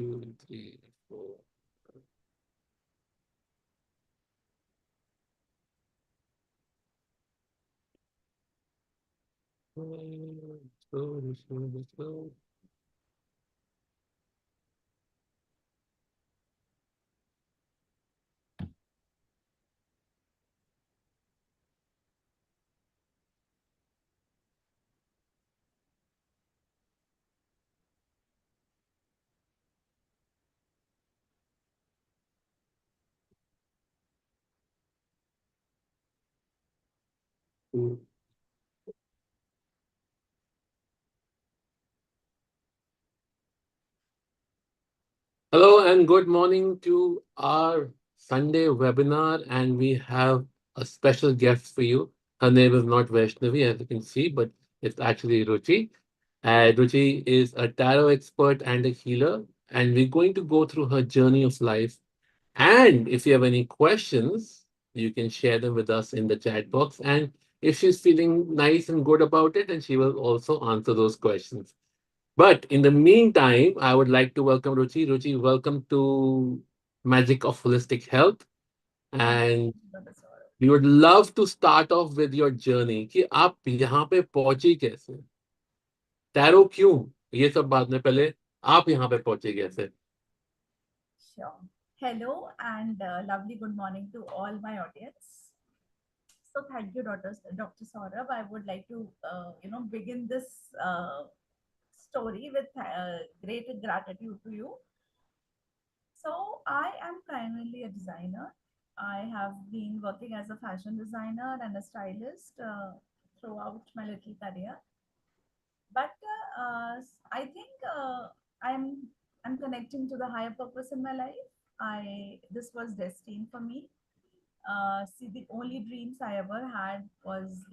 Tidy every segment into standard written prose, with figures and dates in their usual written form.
2, 3, 4. Let's go. Hello and good morning to our Sunday webinar. And we have a special guest for you. Her name is not Vaishnavi, as you can see, but it's actually Ruchi. Ruchi is a tarot expert and a healer. And we're going to go through her journey of life. And if you have any questions, you can share them with us in the chat box. And if she's feeling nice and good about it, and she will also answer those questions. But in the meantime, I would like to welcome Ruchi. Ruchi, welcome to Magic of Holistic Health. Thank And you, Dr. Saurabh. we would love to start off with your journey कि आप यहाँ पे पहुंची कैसे, tarot क्यों, ये सब बाद में, पहले आप यहाँ पे पहुंचे कैसे. Sure. Hello and lovely good morning to all my audience. So thank you, Dr. Saurabh. I would like to, begin this story with great gratitude to you. So I am primarily a designer. I have been working as a fashion designer and a stylist throughout my little career. But I think I'm connecting to the higher purpose in my life. I This was destined for me. See, the only dreams I ever had was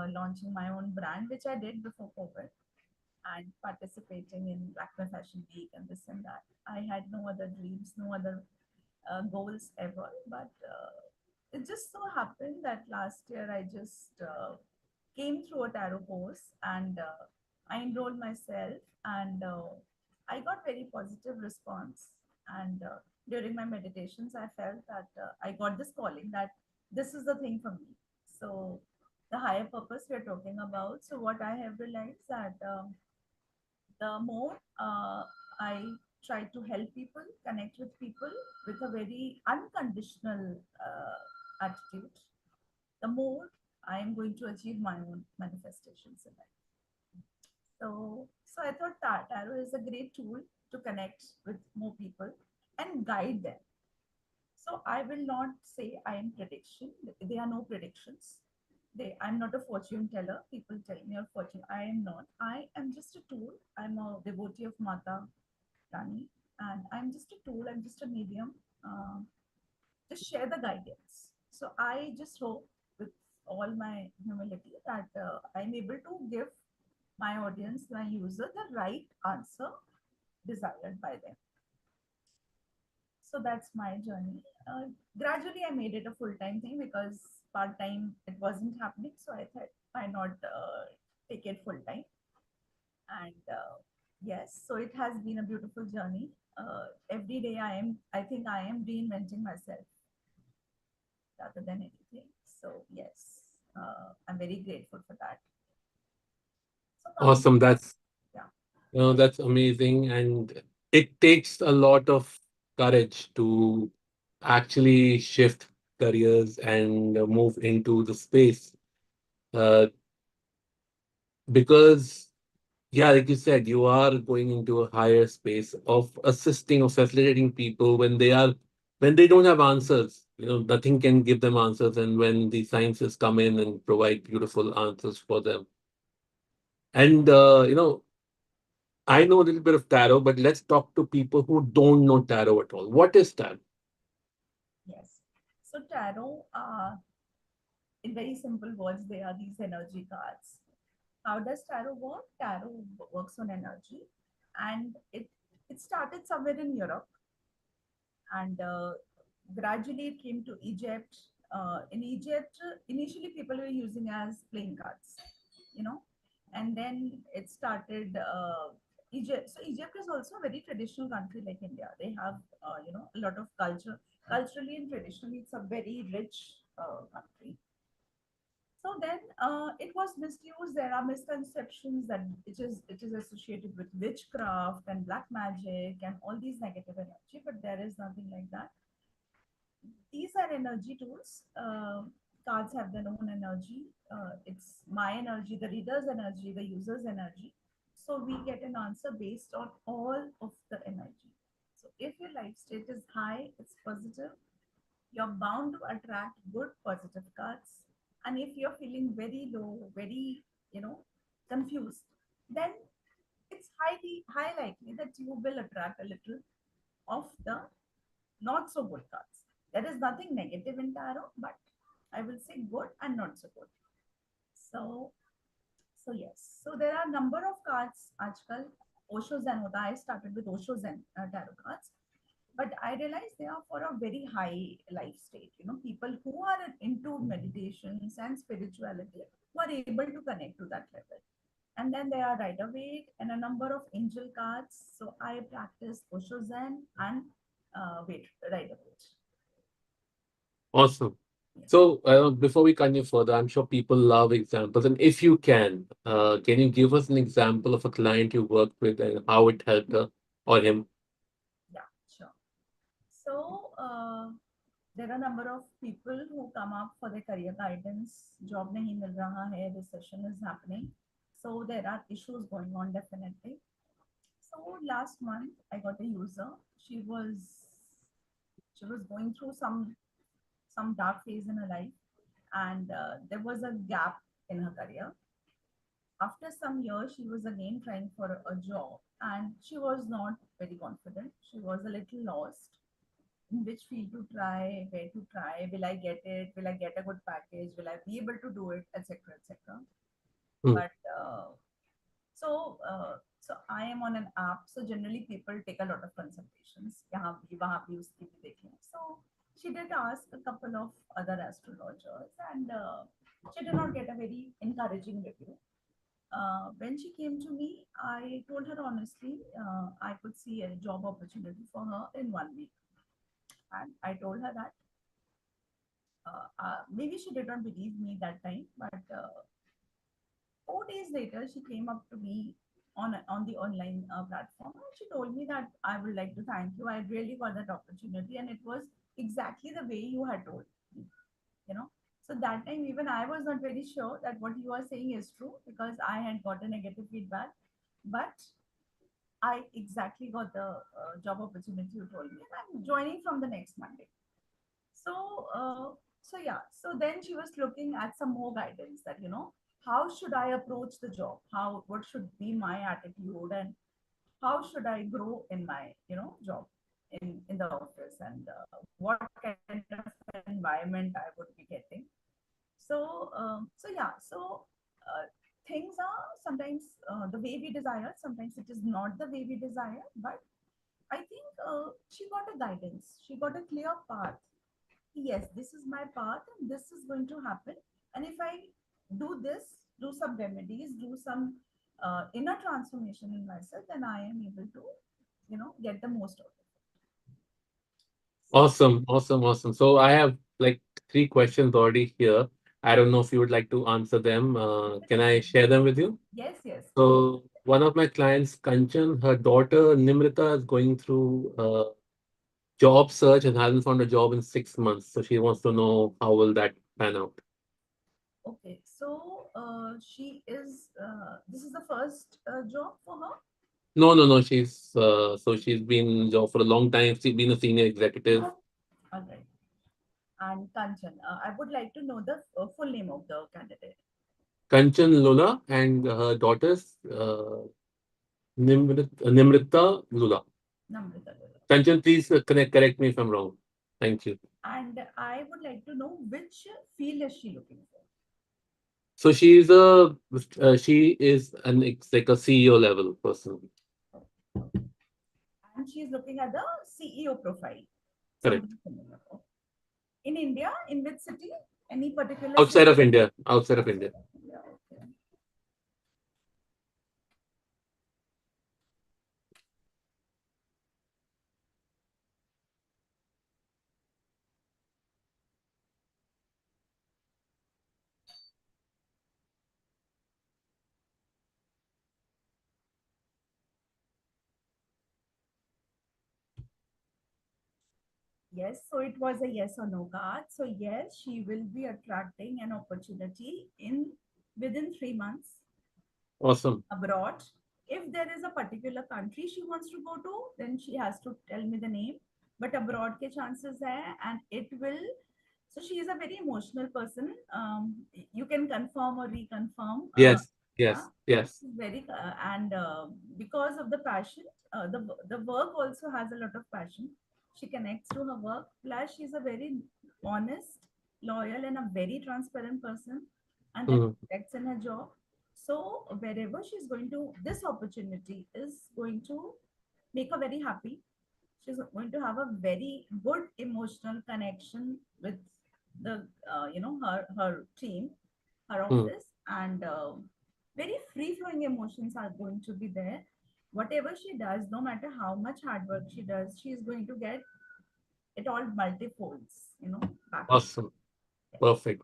launching my own brand, which I did before COVID, and participating in Black Fashion Week and this and that. I had no other dreams, no other goals ever. But it just so happened that last year I just came through a tarot course, and I enrolled myself, and I got very positive response. And during my meditations, I felt that I got this calling that this is the thing for me. So the higher purpose we're talking about. So what I have realized that the more I try to help people, connect with people with a very unconditional attitude, the more I am going to achieve my own manifestations in life. So I thought that tarot is a great tool to connect with more people and guide them. So I will not say I am prediction. There are no predictions. I'm not a fortune teller. People tell me your fortune. I am not. I am just a tool. I'm a devotee of Mata Rani, and I'm just a tool. I'm just a medium. Just share the guidance. So I just hope, with all my humility, that I'm able to give my audience, my user, the right answer desired by them. So that's my journey. Gradually, I made it a full time thing because part time it wasn't happening. So I thought, why not take it full time? And yes, so it has been a beautiful journey. Every day, I think I am reinventing myself rather than anything. So yes, I'm very grateful for that. So coming, Awesome. That's, yeah, that's amazing. And it takes a lot of courage to actually shift careers and move into the space. Uh, because yeah, like you said, you are going into a higher space of assisting or facilitating people when they don't have answers. Nothing can give them answers, and when the sciences come in and provide beautiful answers for them. And I know a little bit of tarot, but let's talk to people who don't know tarot at all. What is tarot? yes. So tarot, in very simple words, they are these energy cards. How does tarot work? Tarot works on energy, and it started somewhere in Europe, and gradually it came to Egypt. In Egypt, initially people were using as playing cards, you know, and then it started. Egypt. So Egypt is also a very traditional country like India. They have, a lot of culture. Culturally and traditionally, it's a very rich country. So then it was misused. There are misconceptions that it is associated with witchcraft and black magic and all these negative energy, but there is nothing like that. These are energy tools. Cards have their own energy. It's my energy, the reader's energy, the user's energy. So we get an answer based on all of the energy. So if your life state is high, it's positive, you're bound to attract good positive cards. And if you're feeling very low, very, you know, confused, then it's high likely that you will attract a little of the not so good cards. There is nothing negative in tarot, but I will say good and not so good. So, so yes. So there are number of cards. Ajkal Osho Zen hota. I started with Osho Zen tarot cards, but I realized they are for a very high life state. People who are into meditations and spirituality who are able to connect to that level. And then there are Rider Waite and a number of angel cards. So I practice Osho Zen and Rider Waite. Awesome. Yeah. So, before we continue further, I'm sure people love examples. And if you can you give us an example of a client you worked with and how it helped her or him? Yeah, sure. So there are a number of people who come up for their career guidance. Job nahi mil raha hai, recession is happening. So there are issues going on definitely. So last month I got a user. She was she was going through some dark phase in her life, and there was a gap in her career. After some years, she was again trying for a job, and she was not very confident. She was a little lost in which field to try, where to try, will I get it, will I get a good package, will I be able to do it, etc., etc. Hmm. But so I am on an app, so generally people take a lot of consultations. यहाँ भी वहाँ भी उसकी भी देख लें. So she did ask a couple of other astrologers, and she did not get a very encouraging review. When she came to me, I told her honestly, I could see a job opportunity for her in 1 week. And I told her that maybe she did not believe me that time, but 4 days later, she came up to me on the online platform. And she told me that I would like to thank you. I really got that opportunity, and it was exactly the way you had told me. You know, so that time even I was not very sure that what you are saying is true because I had got a negative feedback, but I exactly got the job opportunity you told me. I'm joining from the next Monday. So, so yeah. So then she was looking at some more guidance that how should I approach the job? What should be my attitude, and how should I grow in my job in the office, and what kind of environment I would be getting. So yeah. So things are sometimes the way we desire. Sometimes it is not the way we desire, but I think she got a guidance. She got a clear path. Yes, this is my path and this is going to happen. And if I do this, do some remedies, do some inner transformation in myself, then I am able to, get the most out of it. So, Awesome, awesome, awesome. So I have like three questions already here. I don't know if you would like to answer them. Can I definitely. share them with you? Yes, yes, please. So one of my clients, Kanchan, her daughter Nimrita is going through job search and hasn't found a job in 6 months. So she wants to know how will that pan out. Okay, so this is the first job for her. No, no, no. She's been in job for a long time. She's been a senior executive. All right. And Kanchan, I would like to know the full name of the candidate. Kanchan Lula and her daughters Nimrita Lula. Namrita Lula. Kanchan, please correct me if I'm wrong. Thank you. And I would like to know which field is she looking for? So she is like a CEO level person. And she is looking at the CEO profile. Correct. Somebody similar. Okay. In India, in which city? Any particular Outside city? of India. Outside of Outside India. of India. Okay. Yes, so it was a yes or no card. So yes, she will be attracting an opportunity in within 3 months Awesome. abroad. If there is a particular country she wants to go to, then she has to tell me the name. But abroad ke chances hai, and it will. So she is a very emotional person. You can confirm or reconfirm. Yes, Yeah, yes, yes. very and because of the passion, the work also has a lot of passion. She connects to her work. Plus, she's a very honest, loyal, and a very transparent person, and that Mm, reflects in her job. So wherever she's going to, this opportunity is going to make her very happy. She's going to have a very good emotional connection with the her team, her mm. office, and very free flowing emotions are going to be there. Whatever she does, no matter how much hard work she does, she is going to get it all multifolds, back to. Awesome. Yes. Perfect.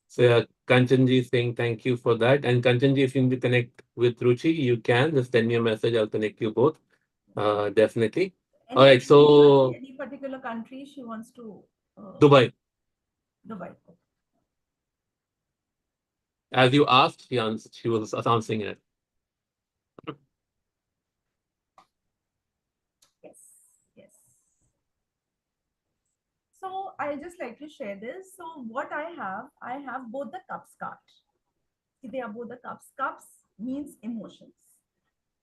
So, Kanchanji saying thank you for that. And Kanchanji, if you need to connect with Ruchi, you can just send me a message. I'll connect you both. Definitely. All right. Any So, any particular country she wants to Dubai, Dubai. as you asked, she was answering it. Yes, yes. So I just like to share this. So what I have both the cups card. See, they are both the cups. Cups means emotions.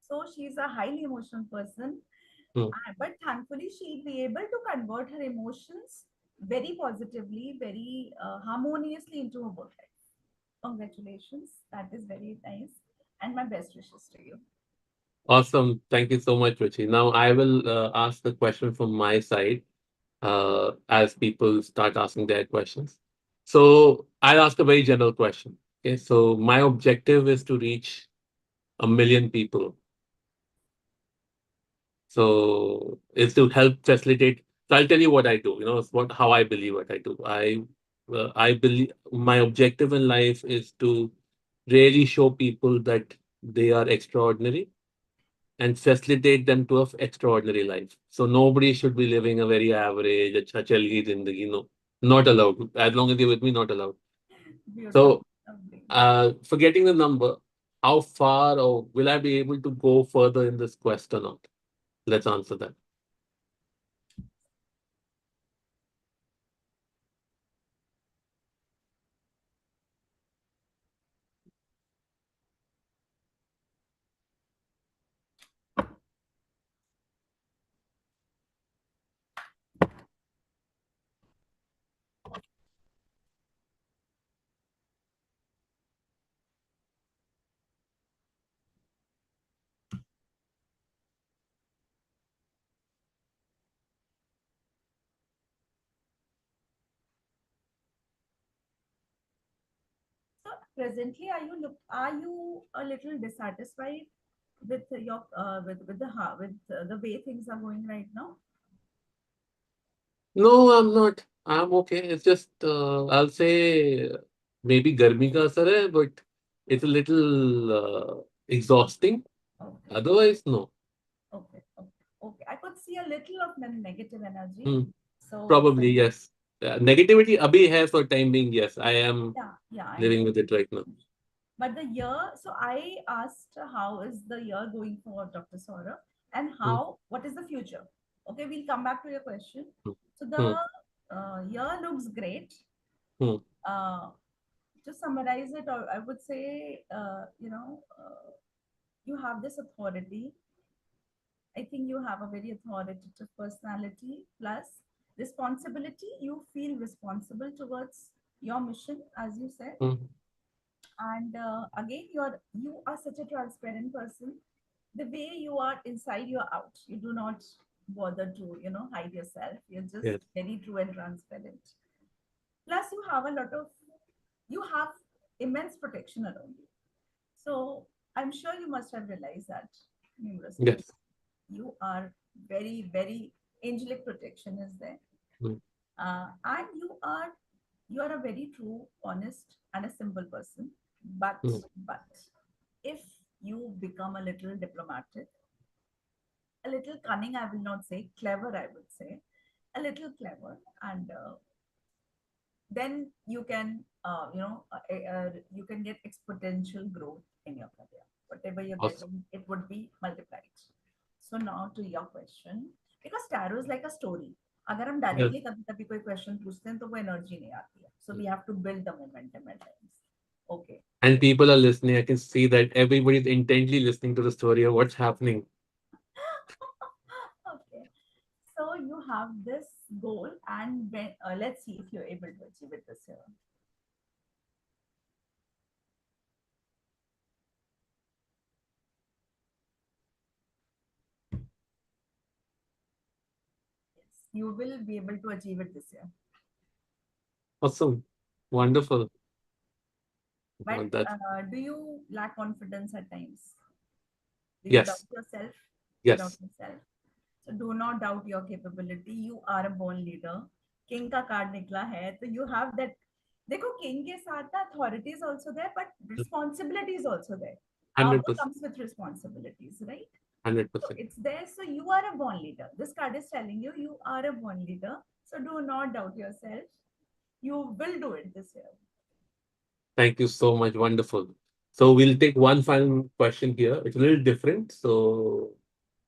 So she's a highly emotional person, Hmm. but thankfully she'll be able to convert her emotions very positively, very harmoniously into her work life. Congratulations, that is very nice, and my best wishes to you. Awesome. Thank you so much, Ruchi. Now, I will ask the question from my side as people start asking their questions. So, I'll ask a very general question. Okay. So, my objective is to reach 1 million people. So is to help facilitate. So I'll tell you what I do. It's what how I believe what I do. I believe my objective in life is to really show people that they are extraordinary and facilitate them to have extraordinary life. So nobody should be living a very average, अच्छा चली zindagi. No, not allowed. As long as you're with me, not allowed. Beautiful, So lovely. forgetting the number, how far or will I be able to go further in this quest or not? Let's answer that. So presently, are you a little dissatisfied with your with the way things are going right now? No, I'm not. I'm okay. It's just I'll say maybe garmi ka asar hai, but it's a little exhausting. Okay, Otherwise, no. okay, okay, okay. I could see a little of negative energy. Hmm. So Probably yes. Negativity abhi hai for time being. Yes, I am yeah, yeah, I living know. with it right now. But the year, so I asked how is the year going for Dr. Saurabh and Hmm. what is the future? Okay, we'll come back to your question. Hmm. So Hmm. the year looks great. Hmm. Uh, to summarize it, or I would say, you have this authority. I think you have a very authoritative personality plus responsibility. You feel responsible towards your mission, as you said. Hmm. And again, you are such a transparent person. The way you are inside, you're out. You do not bother to hide yourself. You're just Yes. very true and transparent. Plus, you have immense protection around you. So I'm sure you must have realized that numerous times. Yes. You are very angelic protection is there, Hmm. and you are a very true, honest, and a simple person. But Hmm. but if you become a little diplomatic, a little cunning, I will not say clever, I would say. a little clever, and then you can, you can get exponential growth in your career. Whatever you're Awesome. getting, it would be multiplied. So now to your question, because tarot is like a story. अगर हम Yes. Directly कभी कभी कोई question पूछते हैं तो वो energy नहीं आती है, so we have to build the momentum at times. Okay. And people are listening. I can see that everybody's intently listening to the story of what's happening. Okay. So you have this goal, and when, let's see if you're able to achieve it this year. Yes, you will be able to achieve it this year. Awesome. Wonderful. But That's do you lack confidence at times? Do you doubt yes. yourself? You doubt Yes. yourself. So do not doubt your capability. You are a born leader. King का card निकला है, तो you have that. देखो king के साथ ना authority is also there, but responsibility is also there. Power 100%. comes with responsibilities, right? So 100%. it's there. So you are a born leader. This card is telling you you are a born leader. So do not doubt yourself. You will do it this year. Thank you so much. Wonderful. So we'll take one final question here. It's a little different. So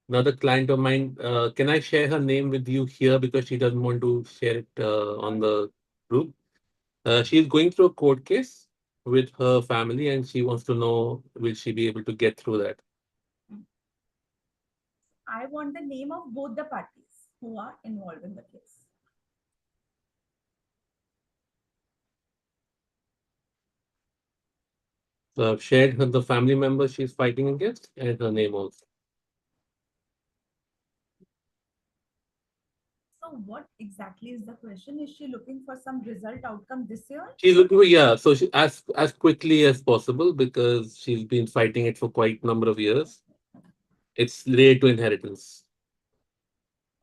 another client of mine, can I share her name with you here because she doesn't want to share it on the group? She's going through a court case with her family and she wants to know will she be able to get through that? I want the name of both the parties who are involved in the case. So I've shared her the family member she's fighting against and her name also. So what exactly is the question? Is she looking for some result outcome this year? She's looking for, yeah, so she as quickly as possible because she's been fighting it for quite a number of years. It's related to inheritance.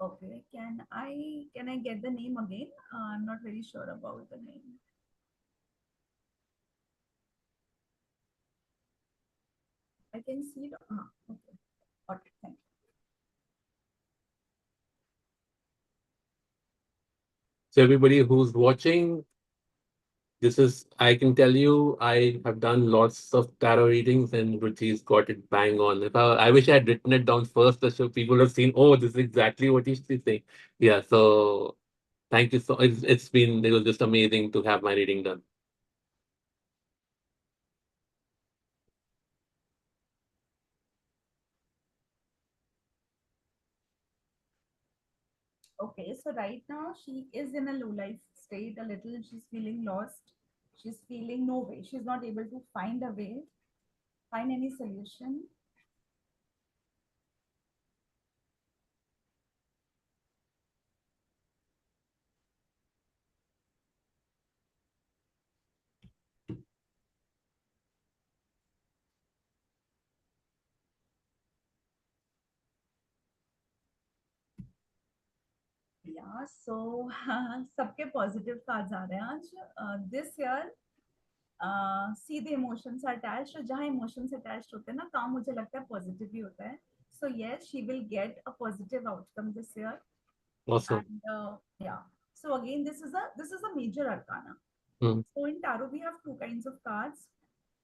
Okay. Can I get the name again? I'm not very sure about the name. I can see it. Okay. Got it. Thank you. So everybody who's watching, this is, I can tell you, I have done lots of tarot readings and Ruchi's got it bang on. I wish I had written it down first so people would have seen, oh, this is exactly what he's saying. Yeah, so thank you. So it was just amazing to have my reading done. Okay. So right now she is in a low life state a little. She's feeling lost. She's feeling no way. She's not able to find a way, find any solution. Yeah, so सबके positive cards आ रहे हैं आज. This year सीधे emotions attached, और जहाँ emotions attached होते हैं ना, काम मुझे लगता है पॉजिटिव ही होता है. So yes, she will get a positive outcome this year. Awesome. And yeah, so again, this is a major arcana. Mm. So in tarot we have two kinds of cards,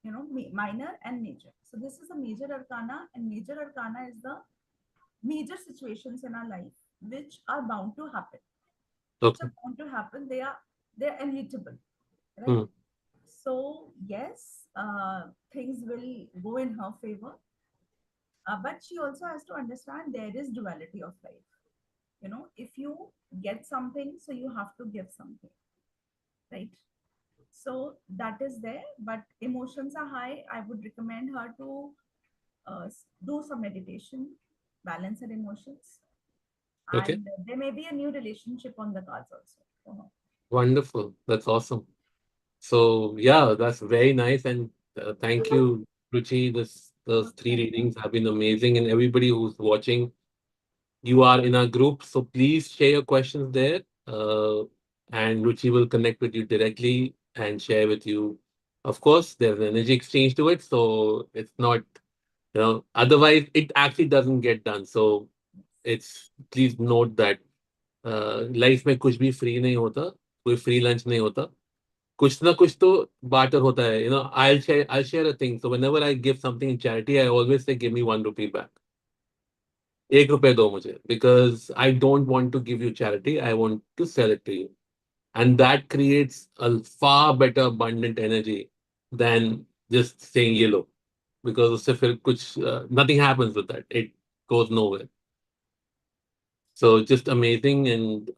minor and major. So this is a major arcana, and major arcana is the major situations in our life which are bound to happen, which Okay. are bound to happen. They're inevitable, right? Mm. So yes, things will go in her favor, but she also has to understand there is duality of life. If you get something, so you have to give something, right? So that is there, but emotions are high. I would recommend her to do some meditation, balance her emotions, Okay. and there may be a new relationship on the cards also for her. Wonderful. That's awesome. So yeah, that's very nice. And thank you, Ruchi. Those three Okay. readings have been amazing. And everybody who's watching, you are in our group. So please share your questions there. And Ruchi will connect with you directly and share with you. Of course, there's an energy exchange to it. So it's not, otherwise it actually doesn't get done. So it's, please note that life में कुछ भी free नहीं होता, कोई free lunch नहीं होता, कुछ ना कुछ तो बाटर होता है. I'll share a thing. So whenever I give something in charity, I always say, give me 1 rupee back. 1 रुपए दो मुझे, because I don't want to give you charity. I want to sell it to you. And that creates a far better abundant energy than just saying yellow, because उससे फिर कुछ nothing happens with that. It goes nowhere. So just amazing, and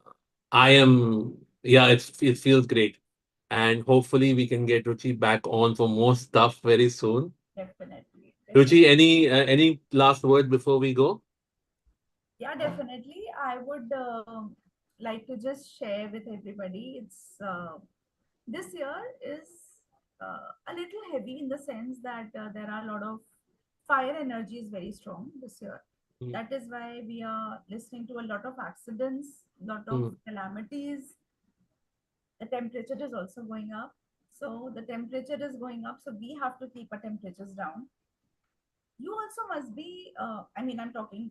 I am, yeah, it feels great, and hopefully we can get Ruchi back on for more stuff very soon. Definitely, Ruchi, definitely. any last word before we go? Yeah, definitely. I would like to just share with everybody. This year is a little heavy in the sense that there are a lot of fire energy is very strong this year. Mm, That is why we are listening to a lot of accidents, lot of mm, calamities. The temperature is also going up. So the temperature is going up. So we have to keep our temperatures down. You also must be, I mean, I'm talking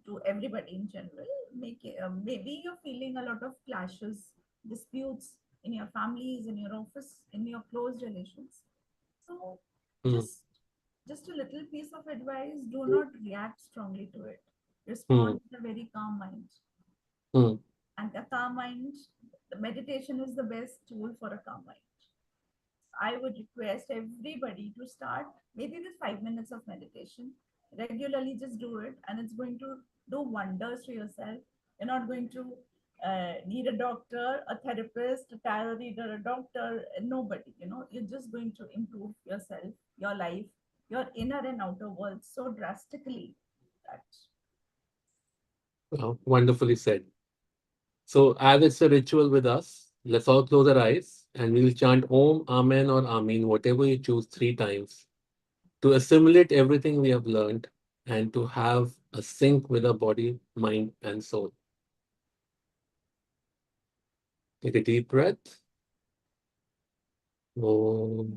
to everybody in general. Maybe you're feeling a lot of clashes, disputes in your families, in your office, in your close relations. So mm, just just a little piece of advice: do not react strongly to it. mm, Respond with a very calm mind. mm, And a calm mind, the meditation is the best tool for a calm mind. I would request everybody to start maybe with 5 minutes of meditation. Regularly, just do it, and it's going to do wonders to yourself. You're not going to need a doctor, a therapist, a tarot reader, a doctor, nobody. You're just going to improve yourself, your life, your inner and outer world so drastically that well, wonderfully said. So, as it's a ritual with us, let's all close our eyes and we'll chant Om, Amen, or Amin, whatever you choose, 3 times, to assimilate everything we have learned and to have a sync with our body, mind, and soul. Take a deep breath. Om.